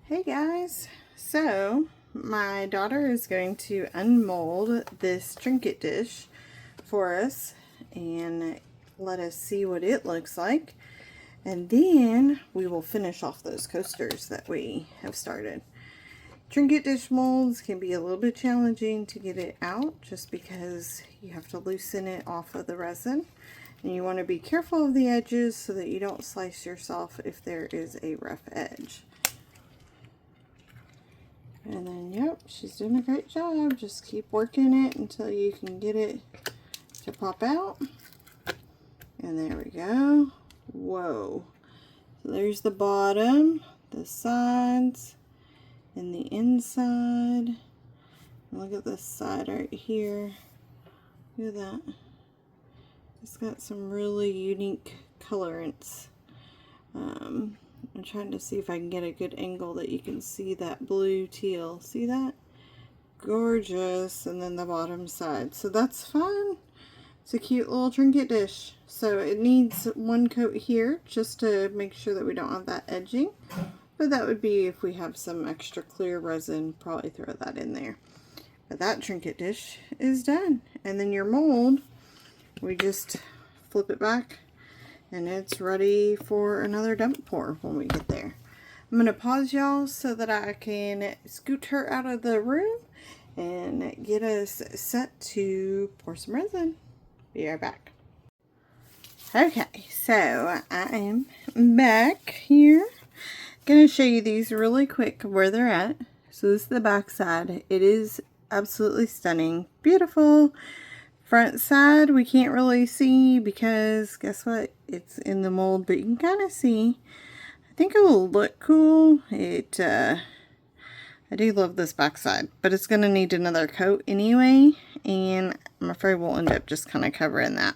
Hey guys, so my daughter is going to unmold this trinket dish for us and let us see what it looks like, and then we will finish off those coasters that we have started. Trinket dish molds can be a little bit challenging to get it out just because you have to loosen it off of the resin, and you want to be careful of the edges so that you don't slice yourself if there is a rough edge. And then, yep, she's doing a great job. Just keep working it until you can get it to pop out. And there we go. Whoa. So there's the bottom, the sides, and the inside. Look at this side right here. Look at that. It's got some really unique colorants. I'm trying to see if I can get a good angle that you can see that blue teal. See that? Gorgeous. And then the bottom side. So that's fun. It's a cute little trinket dish. So it needs one coat here just to make sure that we don't have that edging. But that would be if we have some extra clear resin, probably throw that in there. But that trinket dish is done. And then your mold, we just flip it back and it's ready for another dump pour when we get there. I'm going to pause y'all so that I can scoot her out of the room and get us set to pour some resin. Be right back. Okay, so I am back here. Going to show you these really quick where they're at. So this is the back side. It is absolutely stunning. Beautiful. Front side we can't really see because guess what? It's in the mold, but you can kind of see. I think it will look cool. I do love this back side, but it's going to need another coat anyway, and I'm afraid we'll end up just kind of covering that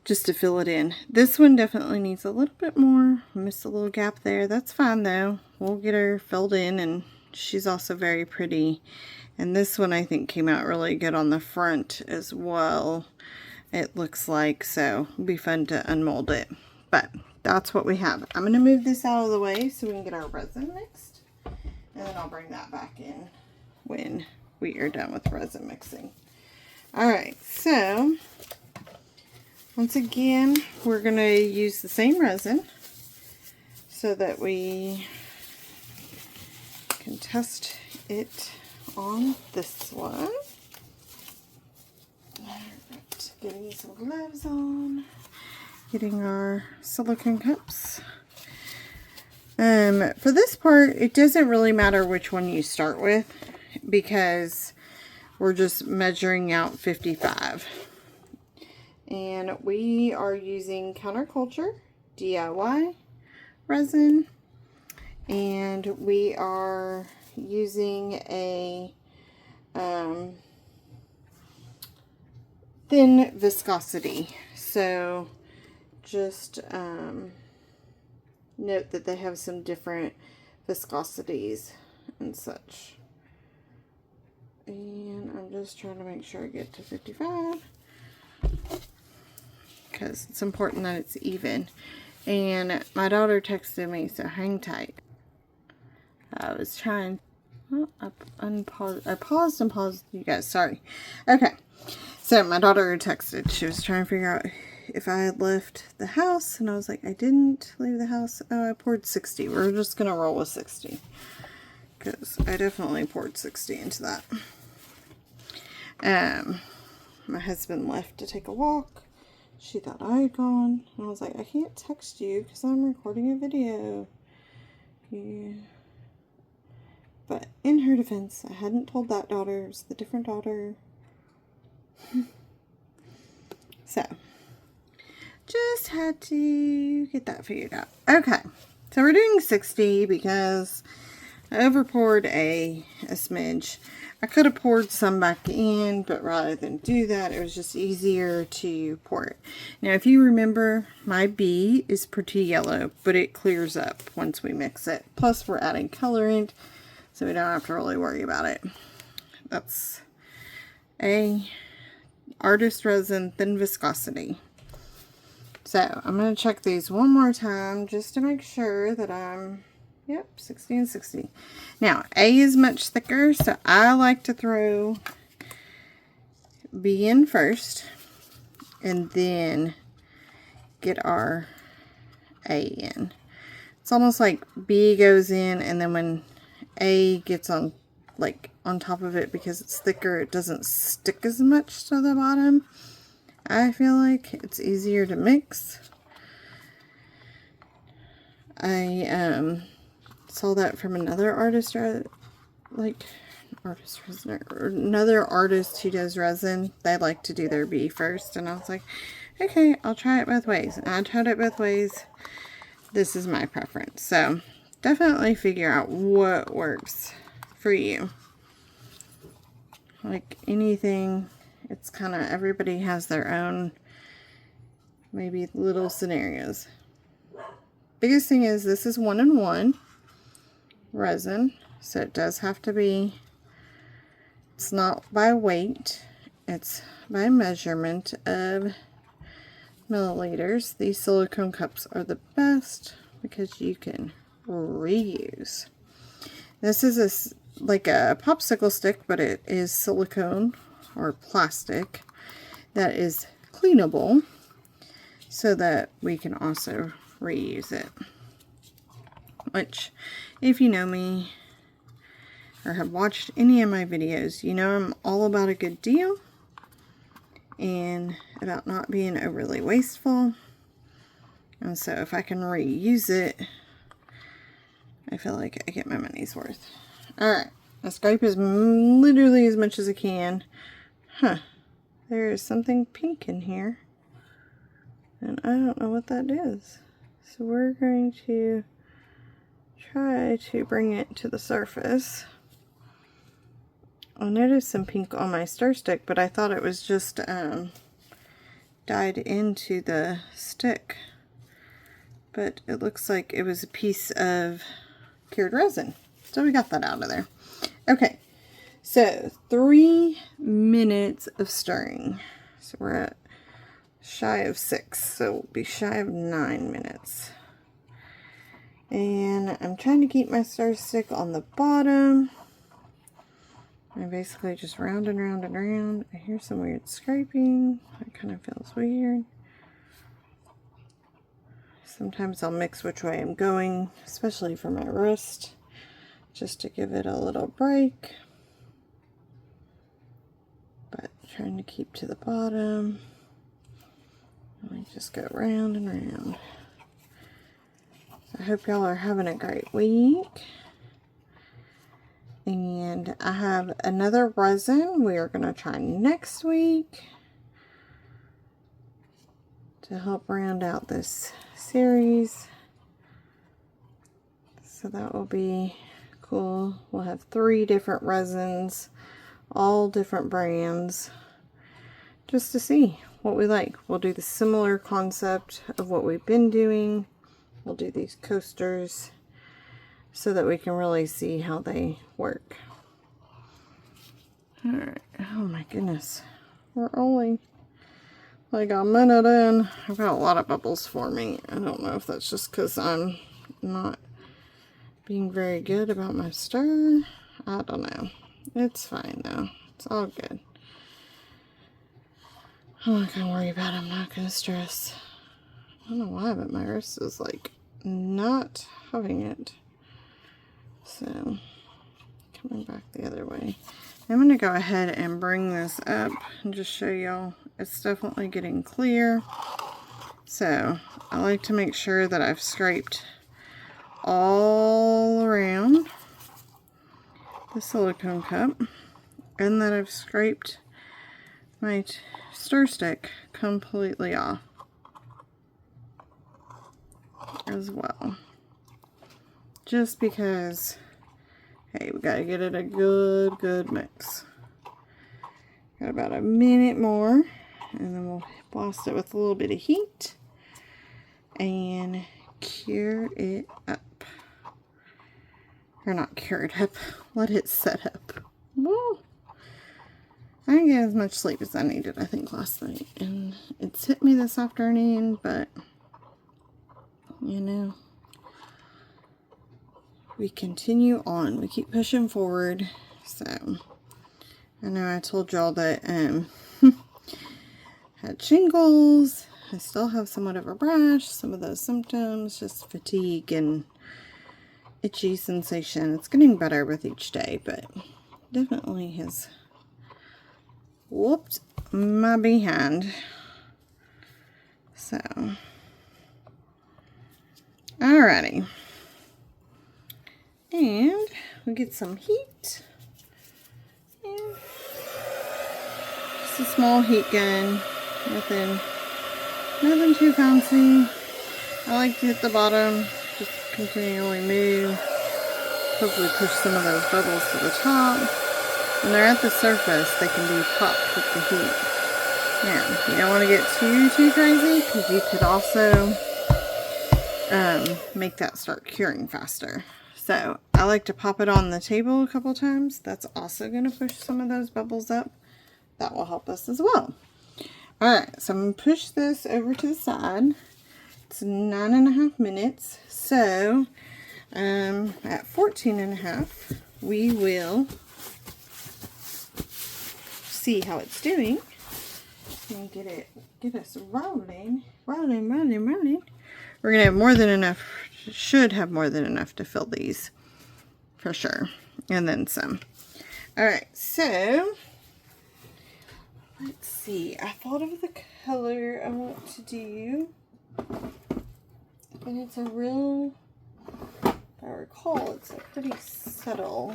just to fill it in. This one definitely needs a little bit more. Missed a little gap there. That's fine though. We'll get her filled in, and she's also very pretty. And this one I think came out really good on the front as well, it looks like, so it'll be fun to unmold it. But that's what we have. I'm going to move this out of the way so we can get our resin mixed, and then I'll bring that back in when we are done with resin mixing. Alright, so once again we're going to use the same resin so that we can test it on this one. Alright, getting some gloves on, getting our silicone cups. For this part, it doesn't really matter which one you start with because we're just measuring out 55. And we are using Counterculture DIY resin, and we are using a thin viscosity. So just note that they have some different viscosities and such. And I'm just trying to make sure I get to 55 because it's important that it's even. And my daughter texted me, so hang tight. I was trying. Oh, I paused and paused you guys. Sorry. Okay. So my daughter texted. She was trying to figure out if I had left the house, and I was like, I didn't leave the house. Oh, I poured 60. We're just gonna roll with 60 because I definitely poured 60 into that. My husband left to take a walk. She thought I had gone, and I was like, I can't text you because I'm recording a video. Yeah. But in her defense, I hadn't told that daughter. It was the different daughter. So, just had to get that figured out. Okay, so we're doing 60 because I over poured a smidge. I could have poured some back in, but rather than do that, it was just easier to pour it. Now, if you remember, my B is pretty yellow, but it clears up once we mix it. Plus, we're adding colorant, so we don't have to really worry about it. That's a Artist Resin Thin Viscosity. So I'm going to check these one more time just to make sure that I'm Yep, 60 and 60. Now, A is much thicker, so I like to throw B in first and then get our A in. It's almost like B goes in, and then when A gets on, like on top of it, because it's thicker, it doesn't stick as much to the bottom. I feel like it's easier to mix. I saw that from another artist, artist resin, or another artist who does resin. They like to do their B first, and I was like, okay, I'll try it both ways. And I tried it both ways. This is my preference. So definitely figure out what works for you. Like anything, it's kind of, everybody has their own maybe little scenarios. Biggest thing is this is 1-in-1 resin, so it does have to be, it's not by weight, it's by measurement of milliliters. These silicone cups are the best because you can reuse. This is like a popsicle stick, but it is silicone or plastic that is cleanable so that we can also reuse it. Which, if you know me or have watched any of my videos, you know I'm all about a good deal and about not being overly wasteful. And so if I can reuse it, I feel like I get my money's worth. Alright, I scrape as literally as much as I can. Huh, there is something pink in here, and I don't know what that is. So we're going to try to bring it to the surface. I noticed some pink on my stir stick, but I thought it was just dyed into the stick. But it looks like it was a piece of cured resin. So we got that out of there. Okay, so 3 minutes of stirring. So we're at shy of 6, so we'll be shy of 9 minutes. And I'm trying to keep my stir stick on the bottom. I basically just round and round and round. I hear some weird scraping. That kind of feels weird. Sometimes I'll mix which way I'm going, especially for my wrist, just to give it a little break. But trying to keep to the bottom. And I just go round and round. I hope y'all are having a great week. And I have another resin we are going to try next week to help round out this series. So that will be cool. We'll have 3 different resins, all different brands, just to see what we like. We'll do the similar concept of what we've been doing. We'll do these coasters so that we can really see how they work. Alright, oh my goodness. We're only like a minute in. I've got a lot of bubbles forming. I don't know if that's just because I'm not being very good about my stir. I don't know. It's fine though. It's all good. I'm not gonna worry about it. I'm not gonna stress. I don't know why, but my wrist is like not having it. So, coming back the other way. I'm going to go ahead and bring this up and just show y'all. It's definitely getting clear. So, I like to make sure that I've scraped all around the silicone cup and that I've scraped my stir stick completely off as well. Just because, hey, we gotta get it a good mix. Got about a minute more, and then we'll blast it with a little bit of heat and cure it up. Or not cure it up, let it set up. Woo! I didn't get as much sleep as I needed, I think, last night. And it's hit me this afternoon, but, you know, we continue on. We keep pushing forward. So, I know I told y'all that had shingles. I still have somewhat of a rash. Some of those symptoms, just fatigue and itchy sensation. It's getting better with each day, but definitely has whooped my behind. So, alrighty. And we get some heat. And just a small heat gun. Nothing too fancy. I like to hit the bottom, just continually move. Hopefully push some of those bubbles to the top. When they're at the surface, they can be popped with the heat. Now, you don't want to get too crazy, because you could also make that start curing faster. So, I like to pop it on the table a couple times. That's also going to push some of those bubbles up. That will help us as well. Alright, so I'm going to push this over to the side. It's 9.5 minutes. So, at 14.5, we will see how it's doing. And get us rolling. We're going to have more than enough, should have more than enough to fill these, for sure. And then some. Alright, so, let's see. I thought of the color I want to do. And it's a real, if I recall, it's a pretty subtle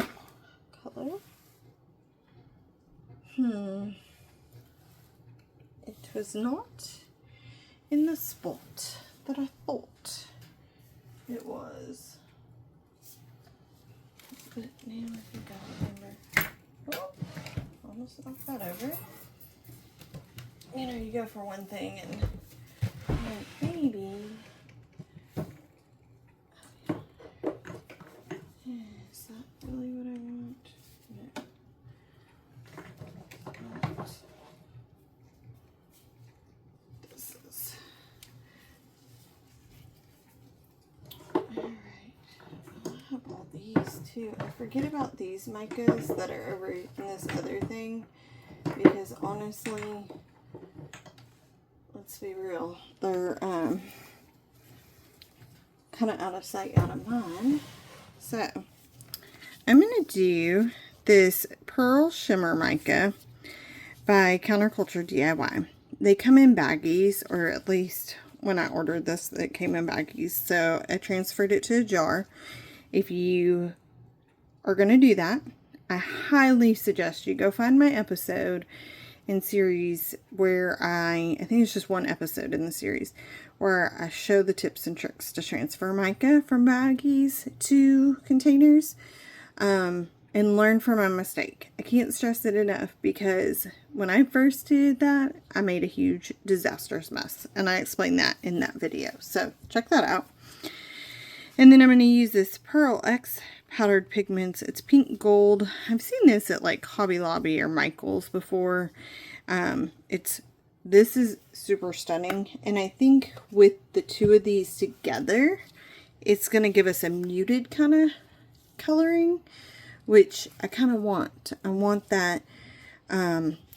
color. It was not in the spot that I thought it was. But now I think I remember. Oh, almost knocked that over. You know, you go for one thing and maybe. Is that really what I want? No. Not. This is. Alright. I'll have all these too. I forget about these micas that are over in this other thing, because honestly, let's be real, they're kind of out of sight, out of mind. So, I'm going to do this Pearl Shimmer Mica by Counterculture DIY. They come in baggies, or at least when I ordered this, it came in baggies. So, I transferred it to a jar. If you are going to do that, I highly suggest you go find my episode in series where I think it's just one episode in the series where I show the tips and tricks to transfer mica from baggies to containers, and learn from my mistake. I can't stress it enough, because when I first did that, I made a huge disastrous mess, and I explained that in that video. So check that out. And then I'm going to use this Pearl X powdered pigments. It's pink gold. I've seen this at like Hobby Lobby or Michael's before. This is super stunning, and I think with the two of these together, it's going to give us a muted kind of coloring, which I kind of want. I want that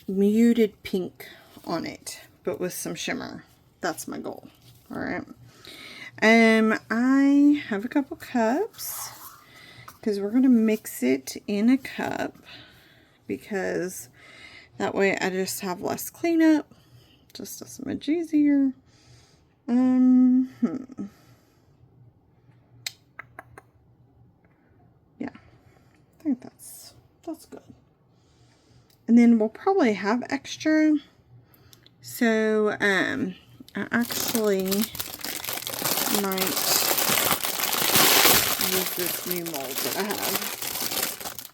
muted pink on it, but with some shimmer. That's my goal. All right. I have a couple cups, because we're going to mix it in a cup, because that way I just have less cleanup, just a smidge easier. Yeah, I think that's good. And then we'll probably have extra, so I actually might use this new mold that I have.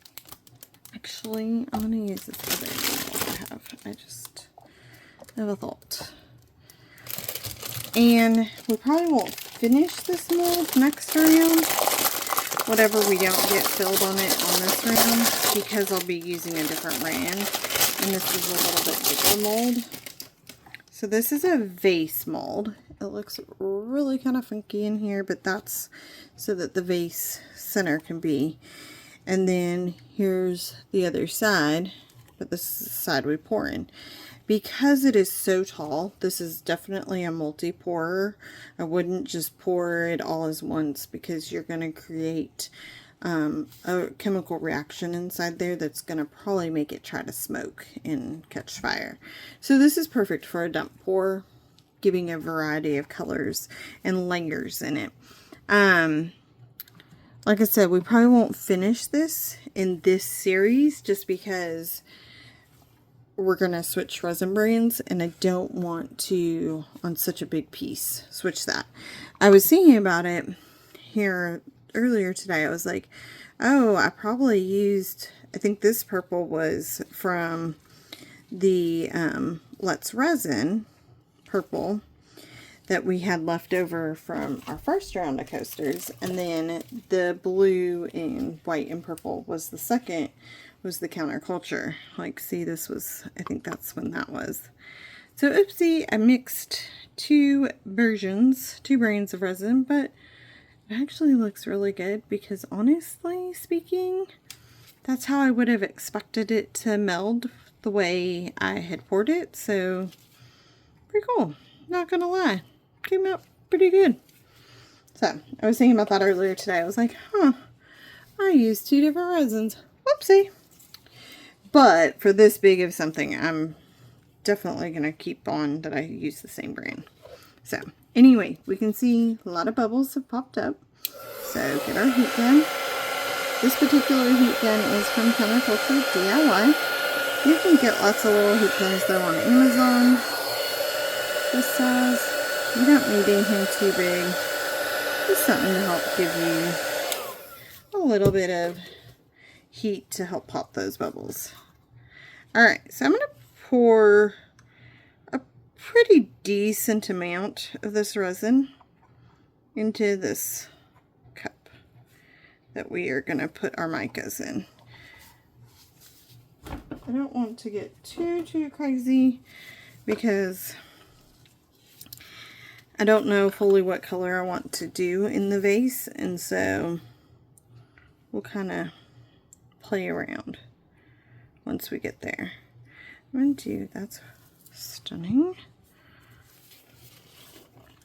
Actually, I'm going to use this other new mold I have. I just have a thought. And we probably won't finish this mold next round, whatever we don't get filled on it on this round, because I'll be using a different brand, and this is a little bit bigger mold. So this is a vase mold. It looks really kind of funky in here, but that's so that the vase center can be. And then here's the other side, but this is the side we pour in. Because it is so tall, this is definitely a multi-pourer. I wouldn't just pour it all as once because you're going to create a chemical reaction inside there that's going to probably make it try to smoke and catch fire. So this is perfect for a dump pour, giving a variety of colors and layers in it. Like I said, we probably won't finish this in this series just because we're going to switch resin brands and I don't want to, on such a big piece, switch that. I was thinking about it here earlier today. I was like, oh, I probably used, I think this purple was from the Let's Resin purple that we had left over from our first round of coasters, and then the blue and white and purple was the second, was the counterculture. Like, see, this was, I think that's when that was. So oopsie, I mixed two versions, two brands of resin, but it actually looks really good because honestly speaking, that's how I would have expected it to meld the way I had poured it. So pretty cool, not gonna lie, came out pretty good. So I was thinking about that earlier today. I was like, huh, I used two different resins, whoopsie. But for this big of something, I'm definitely going to keep on that I use the same brand. So anyway, we can see a lot of bubbles have popped up. So get our heat gun. This particular heat gun is from Counterculture DIY. You can get lots of little heat guns though on Amazon. This size. You don't need anything too big. Just something to help give you a little bit of heat to help pop those bubbles. Alright, so I'm going to pour a pretty decent amount of this resin into this cup that we are going to put our micas in. I don't want to get too crazy because I don't know fully what color I want to do in the vase, and so we'll kind of play around once we get there. I'm going to do, that's stunning.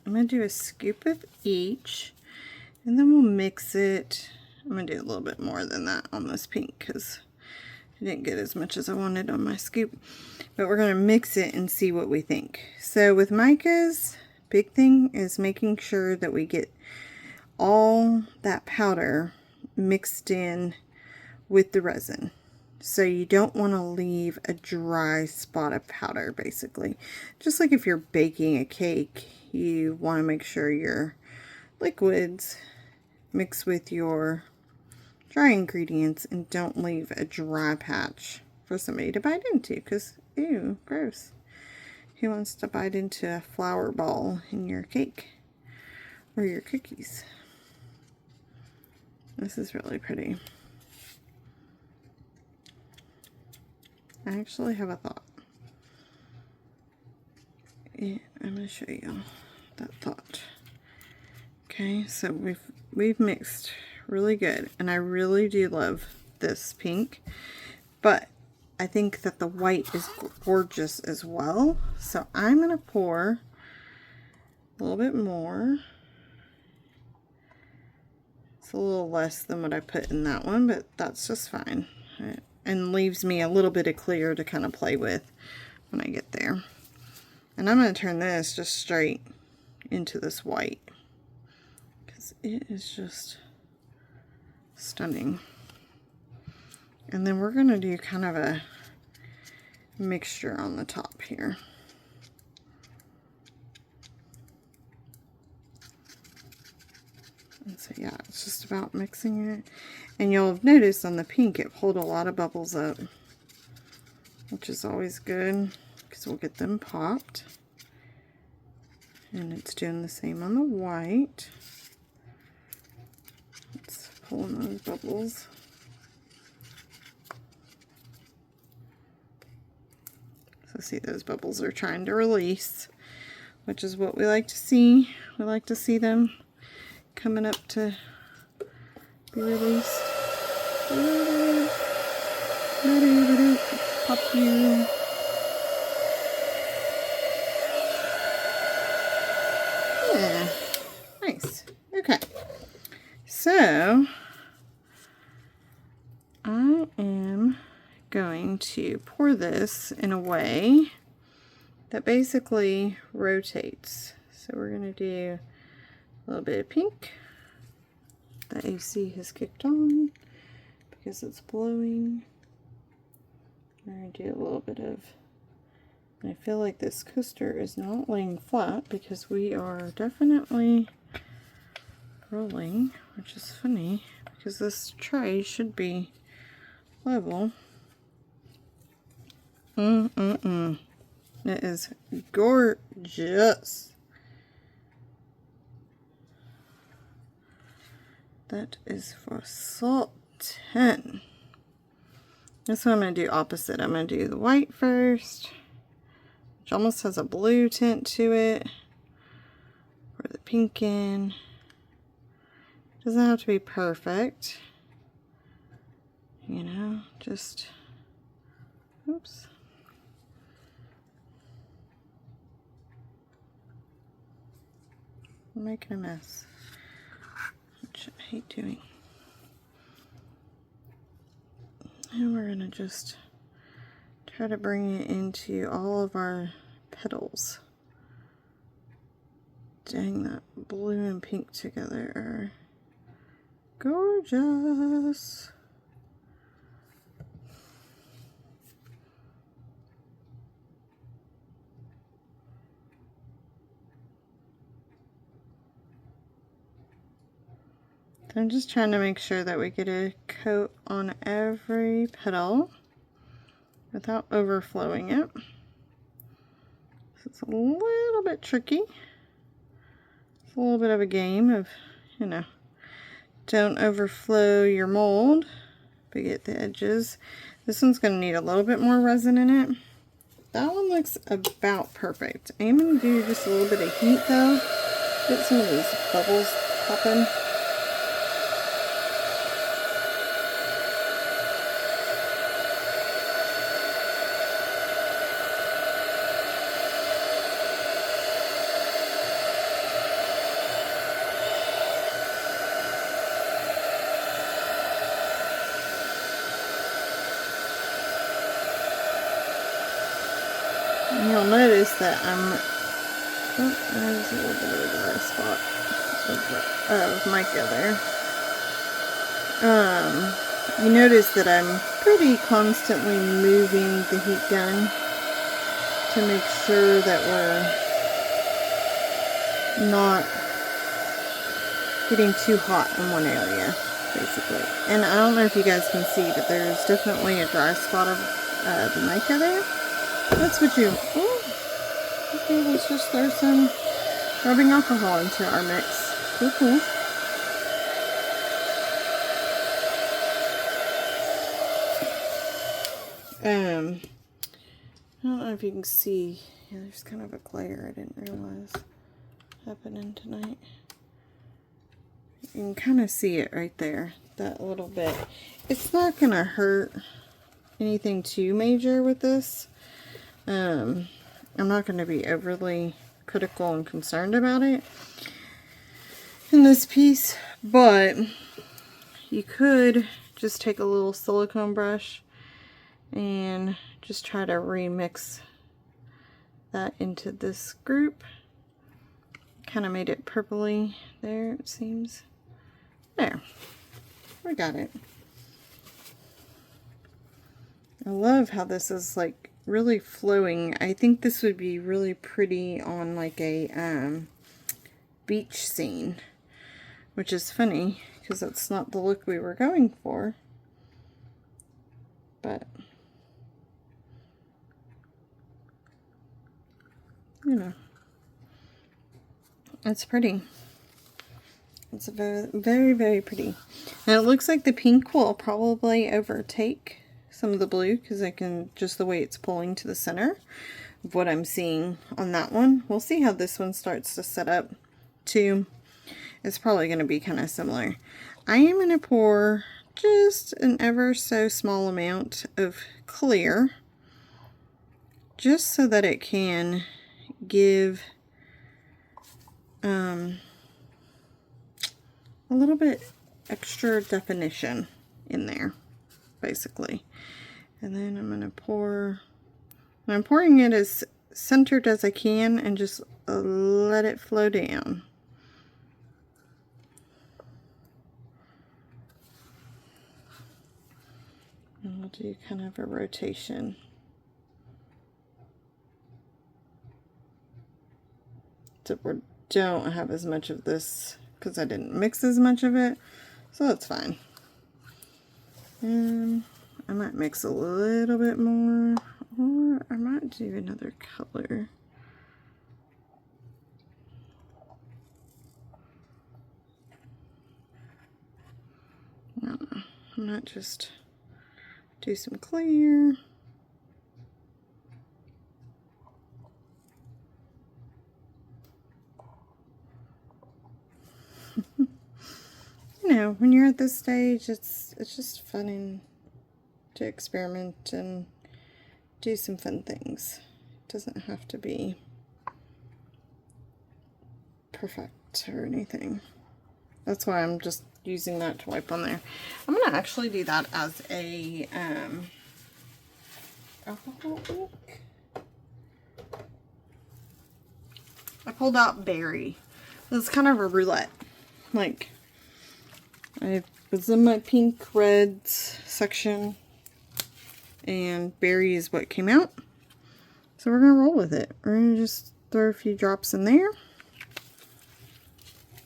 I'm going to do a scoop of each, and then we'll mix it. I'm going to do a little bit more than that on this pink because I didn't get as much as I wanted on my scoop. But we're going to mix it and see what we think. So with micas, big thing is making sure that we get all that powder mixed in with the resin. So you don't want to leave a dry spot of powder, basically. Just like if you're baking a cake, you want to make sure your liquids mix with your dry ingredients and don't leave a dry patch for somebody to bite into, because, ew, gross. Who wants to bite into a flour ball in your cake or your cookies? This is really pretty. I actually have a thought. Yeah, I'm going to show you that thought. Okay, so we've mixed really good, and I really do love this pink, but I think that the white is gorgeous as well. So I'm going to pour a little bit more. It's a little less than what I put in that one, but that's just fine. And leaves me a little bit of clear to kind of play with when I get there. And I'm going to turn this just straight into this white because it is just stunning. And then we're going to do kind of a mixture on the top here. And so yeah, it's just about mixing it. And you'll have noticed on the pink it pulled a lot of bubbles up, which is always good because we'll get them popped. And it's doing the same on the white. It's pulling those bubbles. So see, those bubbles are trying to release, which is what we like to see. We like to see them coming up to be released. Pop you. Yeah, nice. Okay, so I am going to pour this in a way that basically rotates. So we're going to do a little bit of pink. The AC has kicked on because it's blowing. We're going to do a little bit of, and I feel like this coaster is not laying flat because we are definitely rolling, which is funny because this tray should be level. It is gorgeous. That is for salt 10. This one I'm going to do opposite. I'm going to do the white first, which almost has a blue tint to it. Pour the pink in. Doesn't have to be perfect. You know, just, oops. I'm making a mess, which I hate doing. And we're going to just try to bring it into all of our petals. Dang, that blue and pink together are gorgeous. I'm just trying to make sure that we get a coat on every petal without overflowing it. It's a little bit tricky. It's a little bit of a game of, you know, don't overflow your mold, but get the edges. This one's going to need a little bit more resin in it. That one looks about perfect. I'm going to do just a little bit of heat though. Get some of these bubbles popping. You'll notice that there's a little bit of a dry spot of mica there. You notice that I'm pretty constantly moving the heat gun to make sure that we're not getting too hot in one area, basically. And I don't know if you guys can see, but there's definitely a dry spot of the mica there. That's what you, oh, okay, let's just throw some rubbing alcohol into our mix. Cool. I don't know if you can see, yeah, there's kind of a glare I didn't realize happening tonight. You can kind of see it right there, that little bit. It's not going to hurt anything too major with this. I'm not going to be overly critical and concerned about it in this piece, but you could just take a little silicone brush and just try to remix that into this group. Kind of made it purpley there, it seems. There, we got it. I love how this is like really flowing. I think this would be really pretty on like a beach scene, which is funny because that's not the look we were going for, but you know, it's pretty. It's very, very, very pretty. And it looks like the pink will probably overtake some of the blue because I can, just the way it's pulling to the center of what I'm seeing on that one. We'll see how this one starts to set up too. It's probably going to be kind of similar. I am going to pour just an ever so small amount of clear, just so that it can give a little bit extra definition in there, basically. And then I'm going to pour, and I'm pouring it as centered as I can and just let it flow down. And we'll do kind of a rotation. So we don't have as much of this because I didn't mix as much of it, so that's fine. And I might mix a little bit more, or I might do another color. I don't know. I might just do some clear. You know, when you're at this stage, it's just fun to experiment and do some fun things. It doesn't have to be perfect or anything. That's why I'm just using that to wipe on there. I'm gonna actually do that as a alcohol ink. I pulled out berry. It's kind of a roulette. Like, I was in my pink reds section, and berry is what came out. So we're gonna roll with it. We're gonna just throw a few drops in there.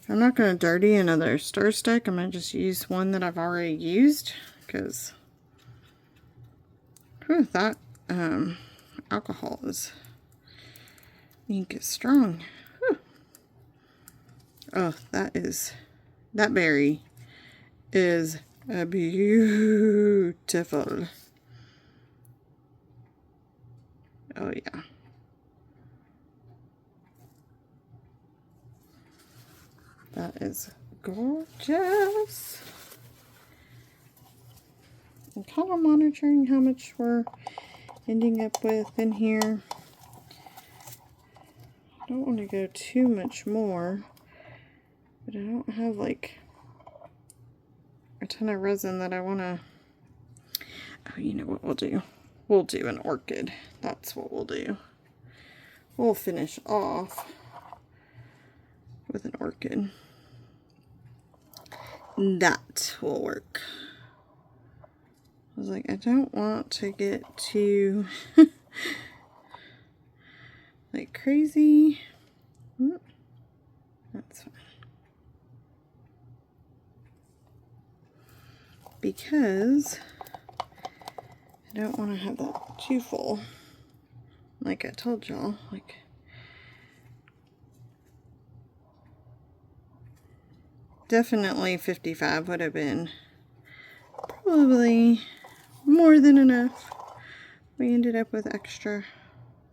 I'm not gonna dirty another stir stick. I'm gonna just use one that I've already used, because that alcohol ink is strong. Whew. Oh, that berry is beautiful. Oh yeah. That is gorgeous. I'm kind of monitoring how much we're ending up with in here. I don't want to go too much more, but I don't have like a ton of resin that I want to. Oh, you know what we'll do? We'll do an orchid. That's what we'll do. We'll finish off with an orchid. That will work. I was like, I don't want to get too like crazy. That's fine. Because I don't want to have that too full. Like I told y'all, like definitely 55 would have been probably more than enough. We ended up with extra.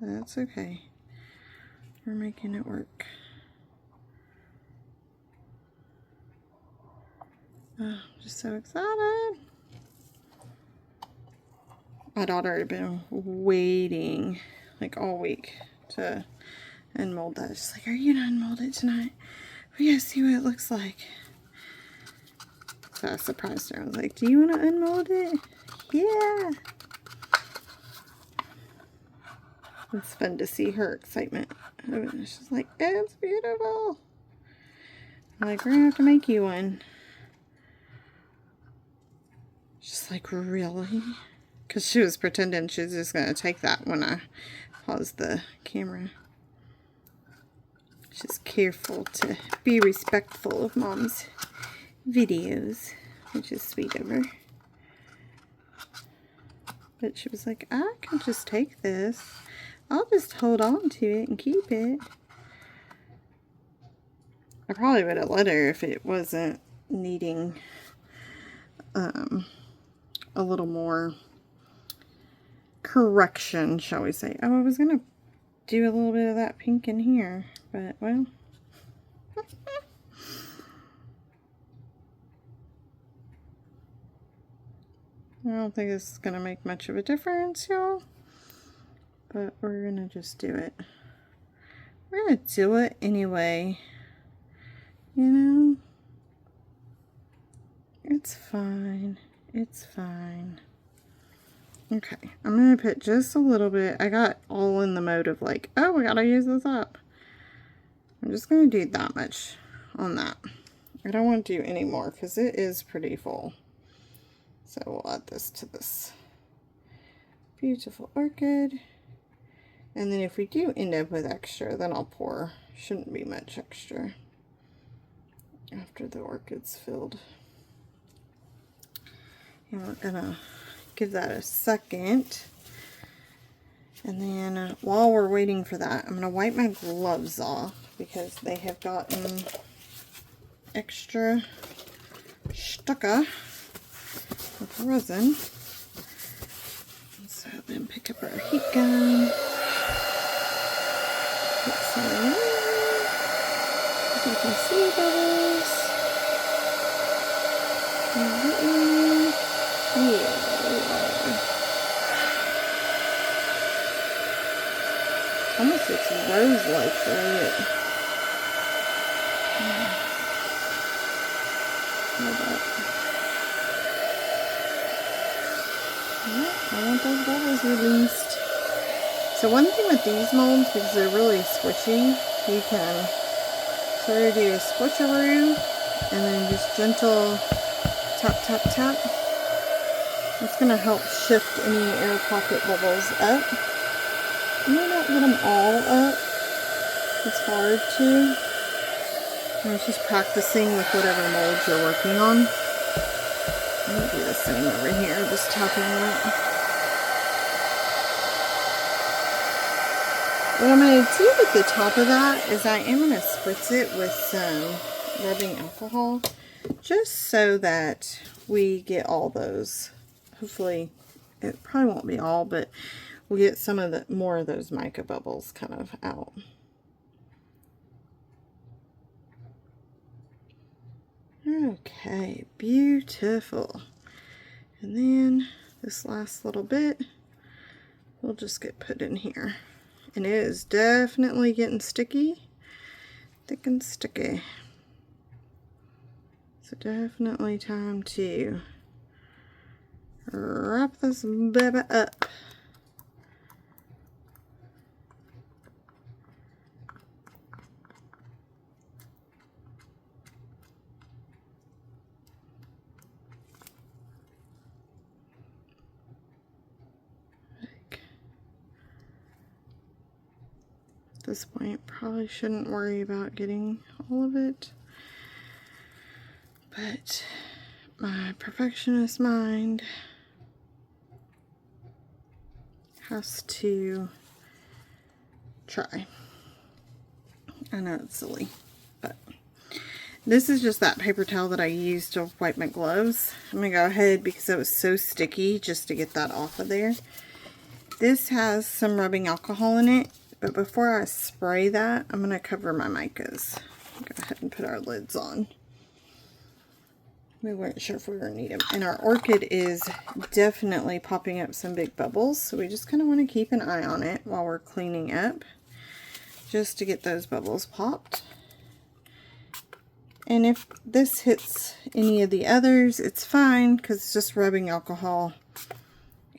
That's okay. We're making it work. Oh, I'm just so excited. My daughter had been waiting like all week to unmold that. She's like, are you gonna unmold it tonight? We gotta see what it looks like. So I surprised her. I was like, do you want to unmold it? Yeah. It's fun to see her excitement. She's like, it's beautiful. I'm like, we're gonna have to make you one. She's like, really? Because she was pretending she was just gonna take that when I paused the camera. She's careful to be respectful of Mom's videos, which is sweet of her. But she was like, I can just take this. I'll just hold on to it and keep it. I probably would have let her if it wasn't needing a little more correction, shall we say. Oh, I was going to do a little bit of that pink in here, but, well. I don't think this is going to make much of a difference, y'all. But we're going to just do it. We're going to do it anyway. You know? It's fine. It's fine. Okay, I'm going to put just a little bit. I got all in the mode of like, oh, we got to use this up. I'm just going to do that much on that. I don't want to do any more because it is pretty full. So we'll add this to this beautiful orchid. And then if we do end up with extra, then I'll pour. Shouldn't be much extra after the orchid's filled. And we're gonna give that a second. And then while we're waiting for that, I'm gonna wipe my gloves off because they have gotten extra stucca with resin. So then pick up our heat gun. Put some in there. As you can see, bubbles. Yeah, almost looks rose-like, right? I want those bubbles released. So one thing with these molds, because they're really squishy, you can sort of do a switcheroo and then just gentle tap, tap, tap. It's going to help shift any air pocket bubbles up. You may not get them all up. It's hard to. I was just practicing with whatever molds you're working on. I'm going to do the same over here, just tapping it up. What I'm going to do at the top of that is I am going to spritz it with some rubbing alcohol, just so that we get all those. Hopefully, it probably won't be all, but we'll get some of the more of those mica bubbles kind of out. Okay, beautiful. And then this last little bit will just get put in here. And it is definitely getting sticky, thick and sticky. So definitely time to wrap this baby up. At this point, probably shouldn't worry about getting all of it, but my perfectionist mind has to try. I know it's silly, but this is just that paper towel that I used to wipe my gloves. I'm gonna go ahead because it was so sticky just to get that off of there. This has some rubbing alcohol in it, but before I spray that, I'm gonna cover my micas. Go ahead and put our lids on. We weren't sure if we were going to need them. And our orchid is definitely popping up some big bubbles. So we just kind of want to keep an eye on it while we're cleaning up. Just to get those bubbles popped. And if this hits any of the others, it's fine because it's just rubbing alcohol.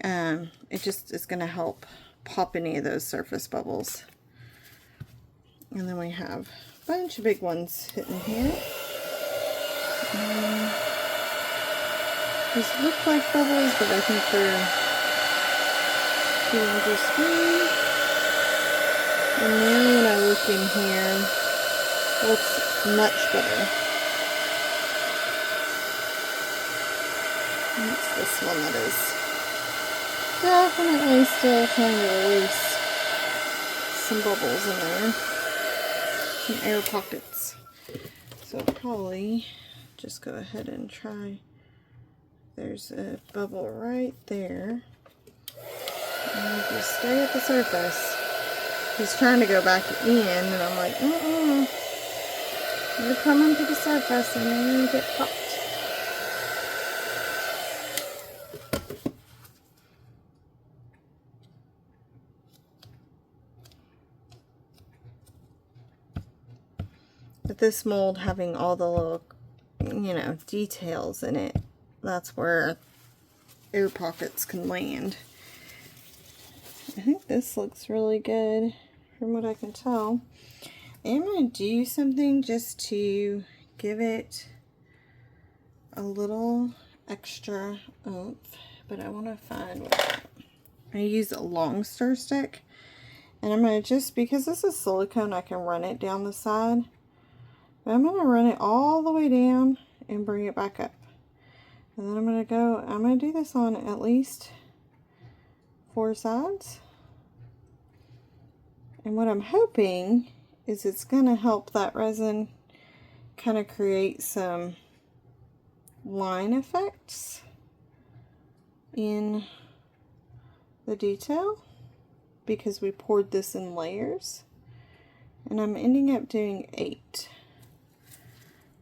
It just is going to help pop any of those surface bubbles. And then we have a bunch of big ones hitting here. These look like bubbles, but I think they're doing just fine. And now when I look in here, it looks much better. And it's this one that is definitely still trying to release some bubbles in there. Some air pockets. So probably just go ahead and try. There's a bubble right there. And if you stay at the surface, he's trying to go back in, and I'm like, you're coming to the surface and you're going to get caught. But this mold having all the little, you know, details in it, that's where air pockets can land. I think this looks really good from what I can tell. I'm going to do something just to give it a little extra oomph, but I want to find what I'm going to use a long stir stick, and I'm going to just, because this is silicone, I can run it down the side. But I'm going to run it all the way down and bring it back up. And then I'm going to do this on at least 4 sides. And what I'm hoping is it's going to help that resin kind of create some line effects in the detail, because we poured this in layers. And I'm ending up doing 8.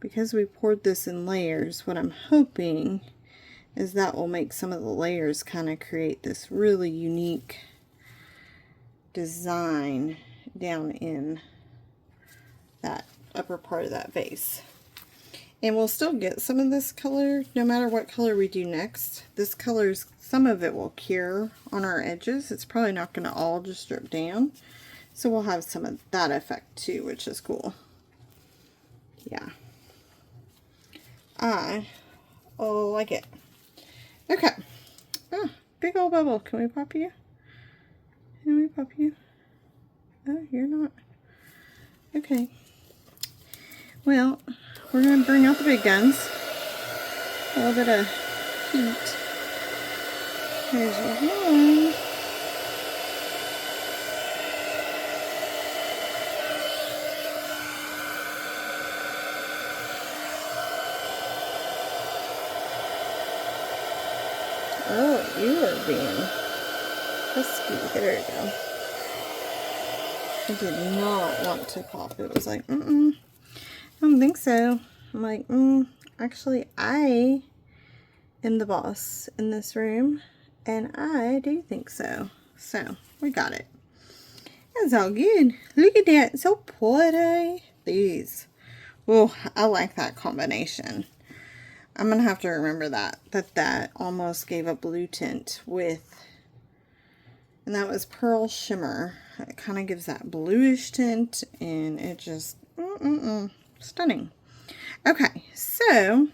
Because we poured this in layers, what I'm hoping is that will make some of the layers kind of create this really unique design down in that upper part of that vase. And we'll still get some of this color no matter what color we do next. This color's, some of it will cure on our edges. It's probably not going to all just drip down. So we'll have some of that effect too, which is cool. Yeah. I like it. Okay. Oh, big old bubble. Can we pop you? Can we pop you? Oh, you're not. Okay. Well, we're going to bring out the big guns. A little bit of heat. There's one. Oh, you are being pesky. There we go. I did not want to pop. It was like, I don't think so. I'm like, actually, I am the boss in this room, and I do think so. So, we got it. That's all good. Look at that. So pretty. These. Oh, I like that combination. I'm going to have to remember that almost gave a blue tint with, and that was Pearl Shimmer. It kind of gives that bluish tint, and it just, stunning. Okay, so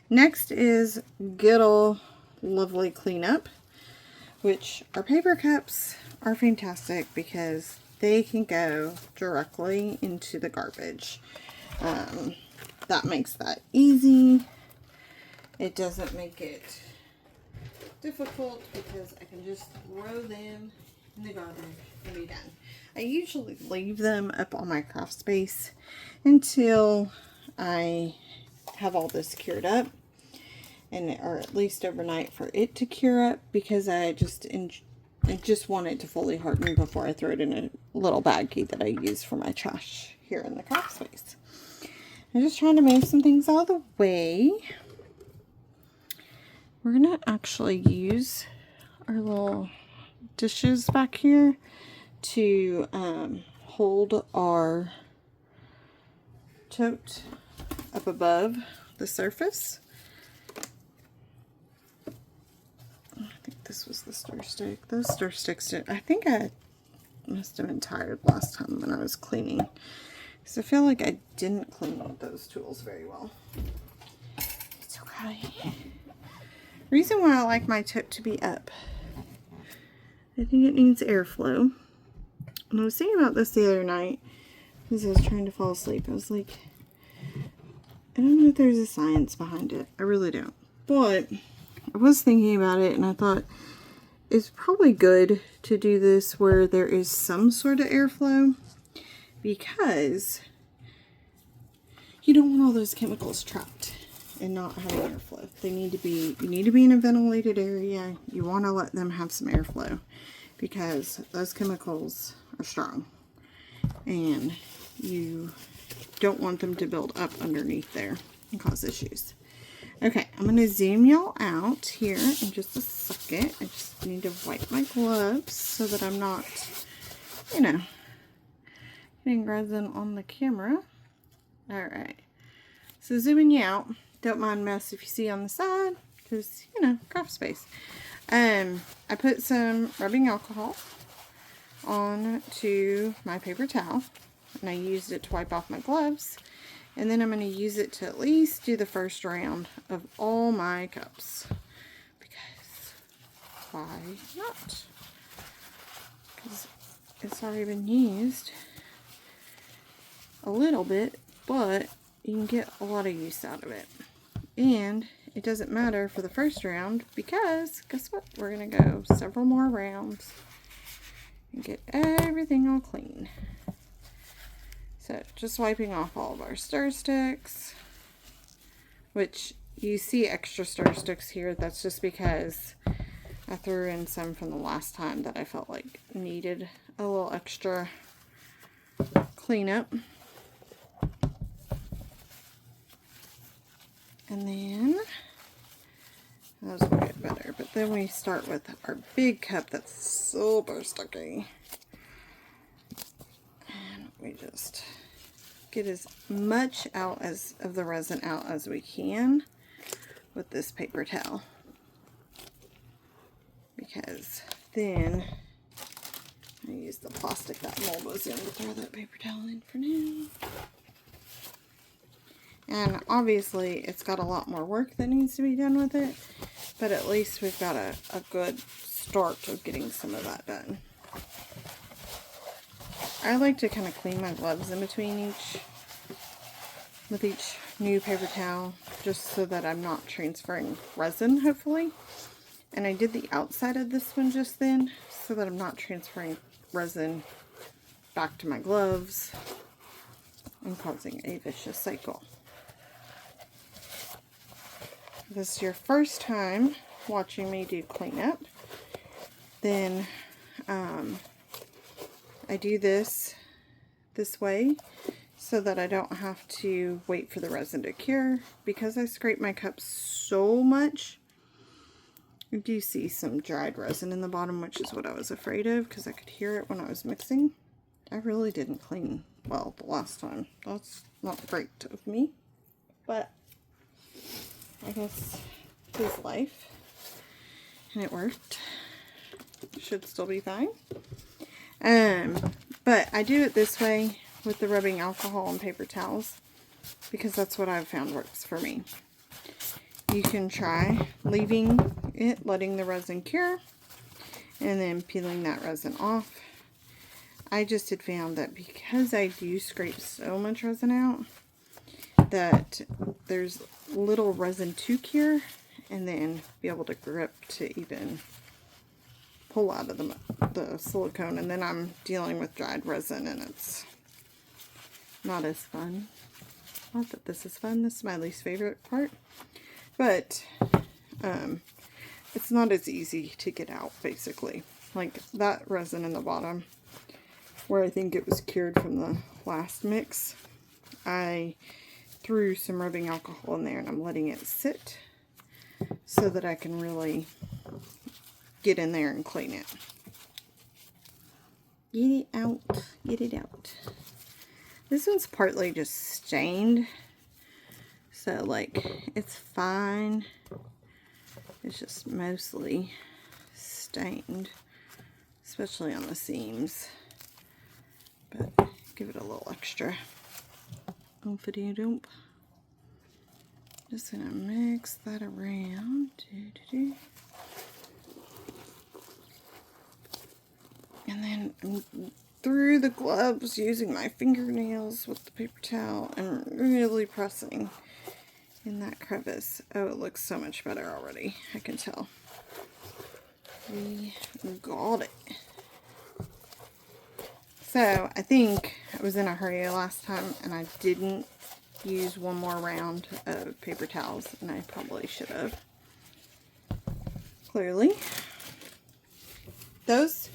next is good old lovely cleanup, which our paper cups are fantastic because they can go directly into the garbage. That makes that easy. It doesn't make it difficult because I can just throw them in the garbage and be done. I usually leave them up on my craft space until I have all this cured up, or at least overnight for it to cure up, because I just want it to fully harden before I throw it in a little baggie that I use for my trash here in the craft space. I'm just trying to move some things out of the way. We're going to actually use our little dishes back here to hold our tote up above the surface. I think this was the stir stick. Those stir sticks I think I must have been tired last time when I was cleaning, because I feel like I didn't clean those tools very well. It's okay. Reason why I like my tote to be up, I think it needs airflow. And I was thinking about this the other night because I was trying to fall asleep. I was like, I don't know if there's a science behind it. I really don't. But I was thinking about it, and I thought it's probably good to do this where there is some sort of airflow, because you don't want all those chemicals trapped and not having airflow. You need to be in a ventilated area. You want to let them have some airflow, because those chemicals are strong and you don't want them to build up underneath there and cause issues. Okay, I'm going to zoom y'all out here in just a second. I just need to wipe my gloves so that I'm not, you know, getting resin on the camera. Alright, so zooming you out. Don't mind mess if you see on the side, because, you know, craft space. I put some rubbing alcohol onto my paper towel, and I used it to wipe off my gloves. And then I'm going to use it to at least do the first round of all my cups. Because why not? Because it's already been used a little bit, but you can get a lot of use out of it. And it doesn't matter for the first round because guess what? We're going to go several more rounds and get everything all clean. So just wiping off all of our stir sticks, which you see extra stir sticks here. That's just because I threw in some from the last time that I felt like needed a little extra cleanup. And then those will get better. But then we start with our big cup that's super sticky. And we just get as much out of the resin out as we can with this paper towel. Because then I use the plastic that mold was in to throw that paper towel in for now. And obviously it's got a lot more work that needs to be done with it, but at least we've got a good start of getting some of that done. I like to kind of clean my gloves in between with each new paper towel, just so that I'm not transferring resin, hopefully. And I did the outside of this one just then, so that I'm not transferring resin back to my gloves and causing a vicious cycle. If this is your first time watching me do cleanup, then I do this way so that I don't have to wait for the resin to cure. Because I scrape my cups so much, you do see some dried resin in the bottom, which is what I was afraid of because I could hear it when I was mixing. I really didn't clean well the last time. That's not great of me, but I guess it is life, and it worked. Should still be fine. But I do it this way with the rubbing alcohol and paper towels because that's what I've found works for me. You can try leaving it, letting the resin cure, and then peeling that resin off. I just had found that because I do scrape so much resin out, that there's little resin to cure and then be able to grip to even pull out of the silicone. And then I'm dealing with dried resin and it's not as fun. Not that this is fun. This is my least favorite part. But it's not as easy to get out, basically. Like that resin in the bottom, where I think it was cured from the last mix, I threw some rubbing alcohol in there and I'm letting it sit so that I can really get in there and clean it. Get it out. Get it out. This one's partly just stained. So, like, it's fine. It's just mostly stained. Especially on the seams. But give it a little extra. Oompa-dee-doomp. Just gonna mix that around. And then through the gloves, using my fingernails with the paper towel and really pressing in that crevice. Oh, it looks so much better already. I can tell. We got it. So, I think I was in a hurry last time and I didn't use one more round of paper towels, and I probably should have. Clearly. Those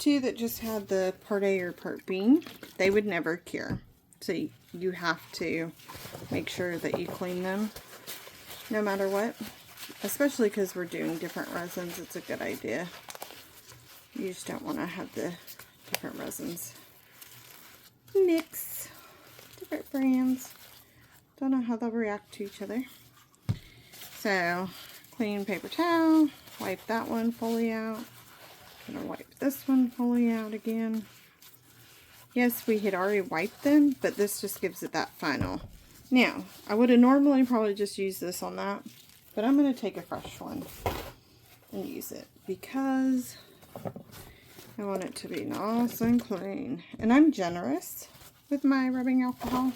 two that just had the part A or part B, they would never cure. So you have to make sure that you clean them no matter what. Especially because we're doing different resins, it's a good idea. You just don't want to have the different resins mix. Different brands. Don't know how they'll react to each other. So, clean paper towel. Wipe that one fully out. Gonna wipe this one fully out again. Yes, we had already wiped them, but this just gives it that final. Now, I would have normally probably just used this on that, but I'm going to take a fresh one and use it because I want it to be nice and clean. And I'm generous with my rubbing alcohol.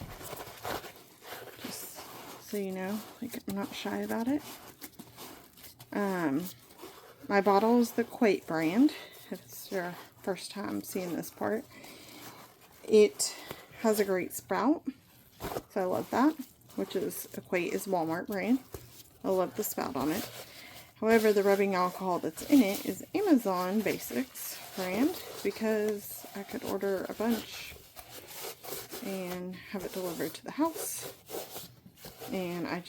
Just so you know, like I'm not shy about it. My bottle is the Quate brand. If it's your first time seeing this part. It has a great spout, so I love that, which is Quate is Walmart brand. I love the spout on it. However, the rubbing alcohol that's in it is Amazon Basics brand because I could order a bunch and have it delivered to the house. And I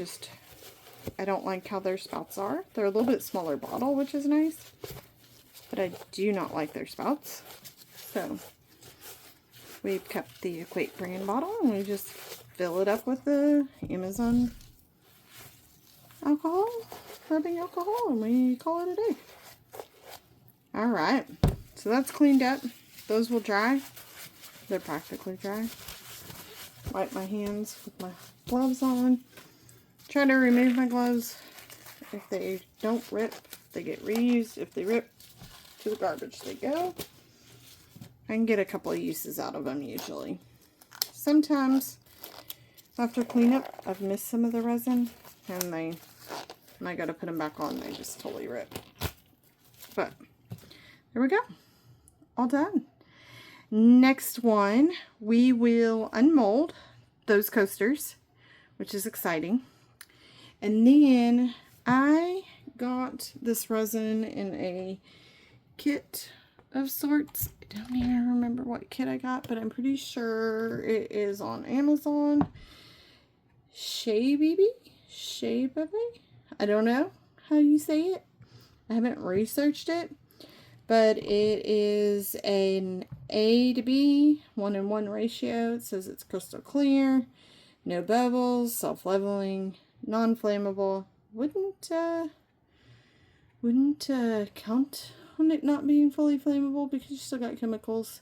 don't like how their spouts are. They're a little bit smaller bottle, which is nice, but I do not like their spouts. So we've kept the Quate brand bottle and we just fill it up with the Amazon alcohol, rubbing alcohol, and we call it a day. Alright, so that's cleaned up. Those will dry. They're practically dry. Wipe my hands with my gloves on. Try to remove my gloves. If they don't rip, they get reused. If they rip, to the garbage they go. I can get a couple of uses out of them usually. Sometimes after cleanup, I've missed some of the resin, and when I go to put them back on, they just totally rip. But there we go, all done. Next one, we will unmold those coasters, which is exciting. And then I got this resin in a kit of sorts. I don't even remember what kit I got, but I'm pretty sure it is on Amazon. Shea Baby? I don't know how you say it. I haven't researched it, but it is an A to B 1:1 ratio. It says it's crystal clear, no bubbles, self-leveling, non-flammable. Wouldn't count on it not being fully flammable because you still got chemicals.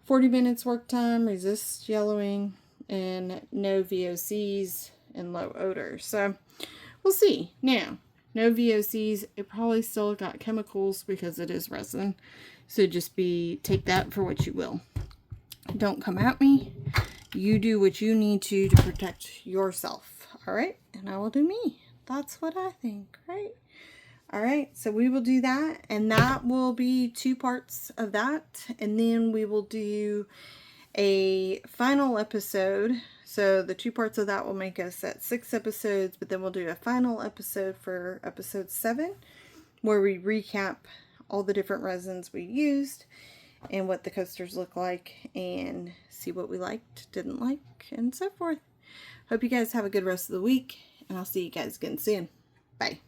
40 minutes work time, resists yellowing, and no VOCs and low odor. So we'll see. Now, no VOCs, it probably still got chemicals because it is resin. So just take that for what you will. Don't come at me. You do what you need to protect yourself. All right? And I will do me. That's what I think, right? All right, so we will do that, and that will be 2 parts of that, and then we will do a final episode. So the 2 parts of that will make us at 6 episodes, but then we'll do a final episode for episode 7, where we recap all the different resins we used and what the coasters look like and see what we liked, didn't like, and so forth. Hope you guys have a good rest of the week, and I'll see you guys again soon. Bye.